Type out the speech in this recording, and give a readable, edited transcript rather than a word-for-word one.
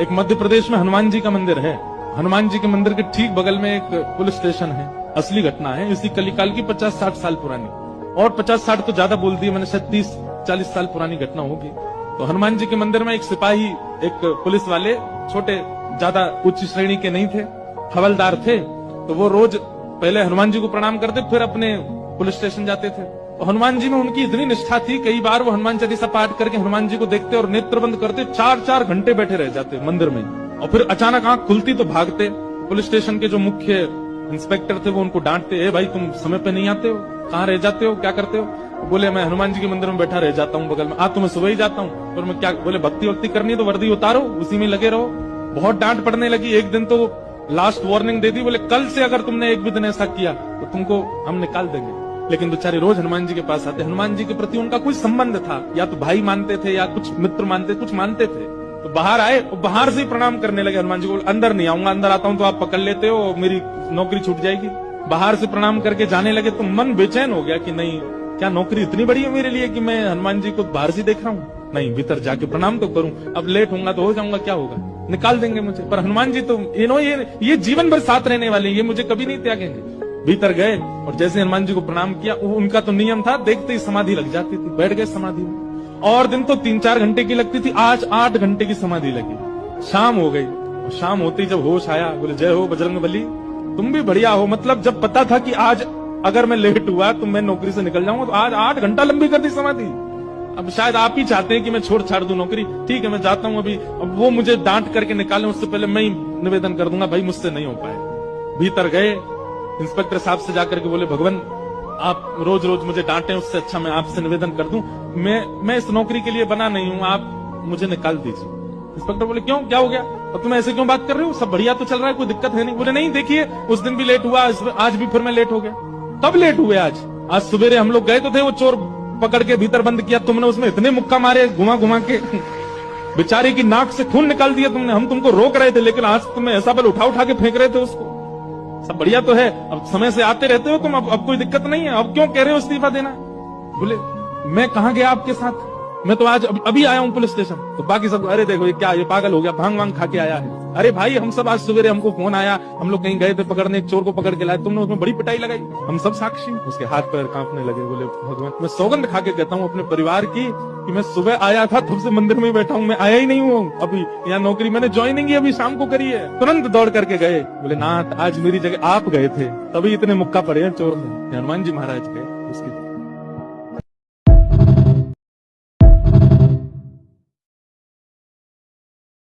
एक मध्य प्रदेश में हनुमान जी का मंदिर है। हनुमान जी के मंदिर के ठीक बगल में एक पुलिस स्टेशन है। असली घटना है, इसी कलिकाल की 50-60 साल पुरानी, और 50-60 तो ज्यादा बोल दिए मैंने, शायद 30-40 साल पुरानी घटना होगी। तो हनुमान जी के मंदिर में एक सिपाही, एक पुलिस वाले, छोटे, ज्यादा उच्च श्रेणी के नहीं थे, हवलदार थे। तो वो रोज पहले हनुमान जी को प्रणाम करते, फिर अपने पुलिस स्टेशन जाते थे। तो हनुमान जी में उनकी इतनी निष्ठा थी, कई बार वो हनुमान चालीसा पाठ करके हनुमान जी को देखते और नेत्र बंद करते, 4-4 घंटे बैठे रह जाते मंदिर में। और फिर अचानक आंख खुलती तो भागते। पुलिस स्टेशन के जो मुख्य इंस्पेक्टर थे वो उनको डांटते, ए भाई तुम समय पे नहीं आते हो, कहाँ रह जाते हो, क्या करते हो? बोले मैं हनुमान जी के मंदिर में बैठा रह जाता हूँ बगल में। आज तो मैं सुबह ही जाता हूँ। और मैं क्या, बोले भक्ति वक्ति करनी तो वर्दी उतारो, उसी में लगे रहो। बहुत डांट पड़ने लगी। एक दिन तो लास्ट वार्निंग दे दी, बोले कल से अगर तुमने एक भी दिन ऐसा किया तो तुमको हम निकाल देंगे। लेकिन बेचारे रोज हनुमान जी के पास आते। हनुमान जी के प्रति उनका कुछ संबंध था, या तो भाई मानते थे या कुछ मित्र मानते, कुछ मानते थे। तो बाहर आए और बाहर से ही प्रणाम करने लगे हनुमान जी को। अंदर नहीं आऊंगा, अंदर आता हूं तो आप पकड़ लेते हो, मेरी नौकरी छूट जाएगी। बाहर से प्रणाम करके जाने लगे तो मन बेचैन हो गया कि नहीं, क्या नौकरी इतनी बड़ी है मेरे लिए कि मैं हनुमान जी को बाहर से देख रहा हूँ? नहीं, भीतर जाके प्रणाम तो करूं। अब लेट होऊंगा तो हो जाऊंगा, क्या होगा, निकाल देंगे मुझे। पर हनुमान जी तो ये जीवन भर साथ रहने वाले, ये मुझे कभी नहीं त्यागेंगे। भीतर गए और जैसे हनुमान जी को प्रणाम किया, उनका तो नियम था, देखते ही समाधि लग जाती थी। बैठ गए समाधि में। और दिन तो 3-4 घंटे की लगती थी, आज 8 घंटे की समाधि लगी। शाम हो गई और शाम होते ही जब होश आया, बोले जय हो बजरंगबली, तुम भी बढ़िया हो। मतलब जब पता था कि आज अगर मैं लेट हुआ तो मैं नौकरी से निकल जाऊंगा, तो आज 8 घंटा लंबी कर दी समाधि। अब शायद आप ही चाहते हैं कि मैं छोड़ छाड़ दूं नौकरी। ठीक है, मैं जाता हूं अभी। अब वो मुझे डांट करके निकालें उससे पहले मैं ही निवेदन कर दूंगा, भाई मुझसे नहीं हो पाए। भीतर गए, इंस्पेक्टर साहब से जाकर के बोले, भगवान आप रोज रोज मुझे डांटे, उससे अच्छा मैं आपसे निवेदन कर दूं, मैं इस नौकरी के लिए बना नहीं हूं, आप मुझे निकाल दीजिए। इंस्पेक्टर बोले क्यों, क्या हो गया, और तुम ऐसे क्यों बात कर रहे हो, सब बढ़िया तो चल रहा है, कोई दिक्कत है नहीं? बोले नहीं, देखिए उस दिन भी लेट हुआ, आज भी फिर मैं लेट हो गया। कब लेट हुए? आज सवेरे हम लोग गए तो थे, वो चोर पकड़ के भीतर बंद किया, तुमने उसमें इतने मुक्का मारे घुमा घुमा के, बेचारे की नाक से खून निकाल दिया तुमने। हम तुमको रोक रहे थे, लेकिन आज तुम्हें ऐसा बल उठा उठा के फेंक रहे थे उसको। सब बढ़िया तो है, अब समय से आते रहते हो तुम, अब कोई दिक्कत नहीं है, अब क्यों कह रहे हो इस्तीफा देना? बोले मैं कहां गया आपके साथ, मैं तो आज अभी आया हूं पुलिस स्टेशन। तो बाकी सब, अरे देखो ये क्या, ये पागल हो गया, भांग वांग खा के आया है। अरे भाई हम सब आज सवेरे, हमको फोन आया, हम लोग कहीं गए थे पकड़ने, एक चोर को पकड़ के लाए, तुमने उसमें बड़ी पिटाई लगाई, हम सब साक्षी। उसके हाथ पैर कांपने लगे। बोले भगवान, मैं सौगंध खा के कहता हूँ अपने परिवार की कि मैं सुबह आया था, तब से मंदिर में बैठा हूँ, मैं आया ही नहीं हूँ अभी। यहाँ नौकरी मैंने ज्वाइनिंग ही अभी शाम को करी है। तुरंत दौड़ करके गए। बोले नाथ, आज मेरी जगह आप गए थे, तभी इतने मुक्का पड़े हैं चोर में। हनुमान जी महाराज गए, उसकी